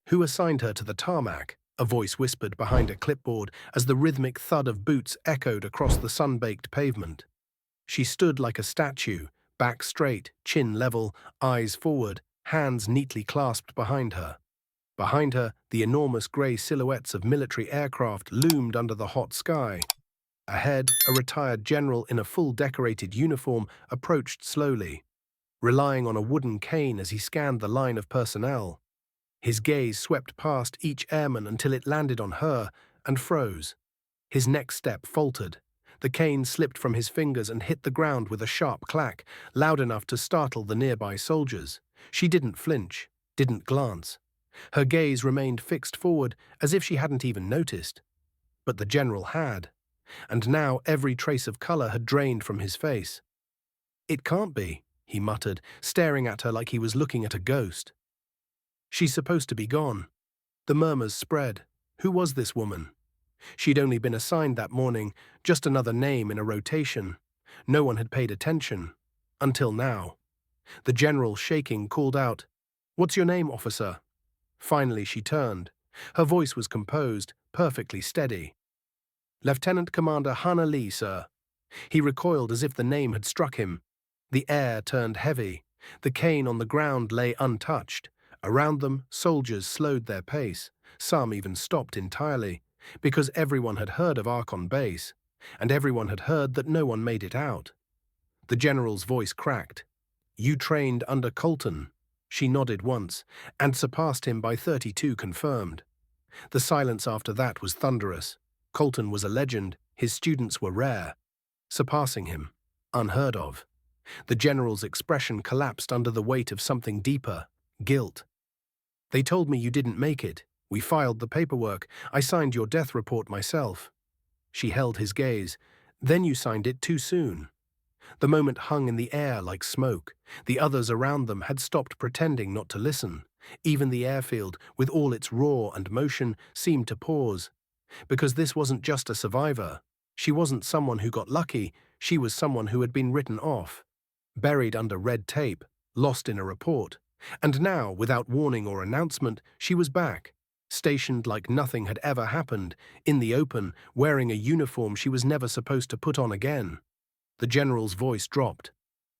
Who assigned her to the tarmac? A voice whispered behind a clipboard as the rhythmic thud of boots echoed across the sun-baked pavement. She stood like a statue, back straight, chin level, eyes forward, hands neatly clasped behind her. Behind her, the enormous grey silhouettes of military aircraft loomed under the hot sky. Ahead, a retired general in a full decorated uniform approached slowly, relying on a wooden cane as he scanned the line of personnel. His gaze swept past each airman until it landed on her and froze. His next step faltered. The cane slipped from his fingers and hit the ground with a sharp clack, loud enough to startle the nearby soldiers. She didn't flinch, didn't glance. Her gaze remained fixed forward as if she hadn't even noticed. But the general had, and now every trace of color had drained from his face. "It can't be," he muttered, staring at her like he was looking at a ghost. "She's supposed to be gone." The murmurs spread. Who was this woman? She'd only been assigned that morning, just another name in a rotation. No one had paid attention. Until now. The general, shaking, called out, "What's your name, officer?" Finally she turned. Her voice was composed, perfectly steady. "Lieutenant Commander Hannah Lee, sir." He recoiled as if the name had struck him. The air turned heavy. The cane on the ground lay untouched. Around them, soldiers slowed their pace. Some even stopped entirely, because everyone had heard of Archon Base, and everyone had heard that no one made it out. The general's voice cracked. "You trained under Colton." She nodded once, and surpassed him by 32 confirmed. The silence after that was thunderous. Colton was a legend, his students were rare. Surpassing him, unheard of. The general's expression collapsed under the weight of something deeper, guilt. "They told me you didn't make it. We filed the paperwork. I signed your death report myself." She held his gaze. "Then you signed it too soon." The moment hung in the air like smoke. The others around them had stopped pretending not to listen. Even the airfield, with all its roar and motion, seemed to pause. Because this wasn't just a survivor. She wasn't someone who got lucky. She was someone who had been written off. Buried under red tape, lost in a report. And now, without warning or announcement, she was back. Stationed like nothing had ever happened, in the open, wearing a uniform she was never supposed to put on again. The general's voice dropped.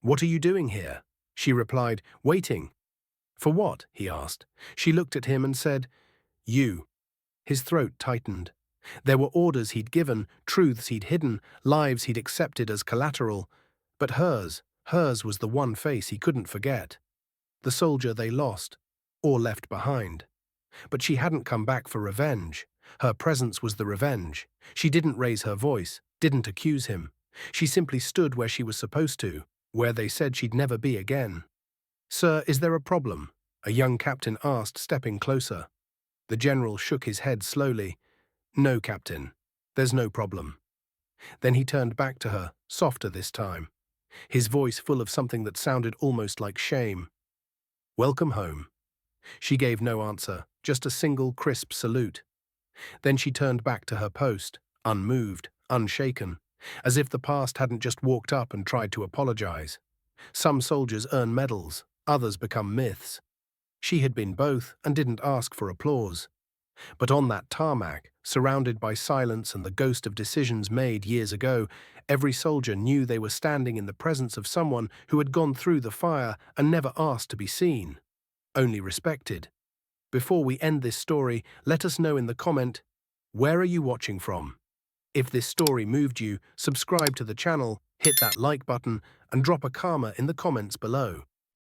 "What are you doing here?" She replied, "Waiting." "For what?" he asked. She looked at him and said, "You." His throat tightened. There were orders he'd given, truths he'd hidden, lives he'd accepted as collateral. But hers was the one face he couldn't forget. The soldier they lost, or left behind. But she hadn't come back for revenge. Her presence was the revenge. She didn't raise her voice, didn't accuse him. She simply stood where she was supposed to, where they said she'd never be again. "Sir, is there a problem?" a young captain asked, stepping closer. The general shook his head slowly. "No, Captain. There's no problem." Then he turned back to her, softer this time, his voice full of something that sounded almost like shame. "Welcome home." She gave no answer, just a single crisp salute. Then she turned back to her post, unmoved, unshaken, as if the past hadn't just walked up and tried to apologize. Some soldiers earn medals, others become myths. She had been both and didn't ask for applause. But on that tarmac, surrounded by silence and the ghost of decisions made years ago, every soldier knew they were standing in the presence of someone who had gone through the fire and never asked to be seen, only respected. Before we end this story, let us know in the comment, where are you watching from? If this story moved you, subscribe to the channel, hit that like button, and drop a karma in the comments below.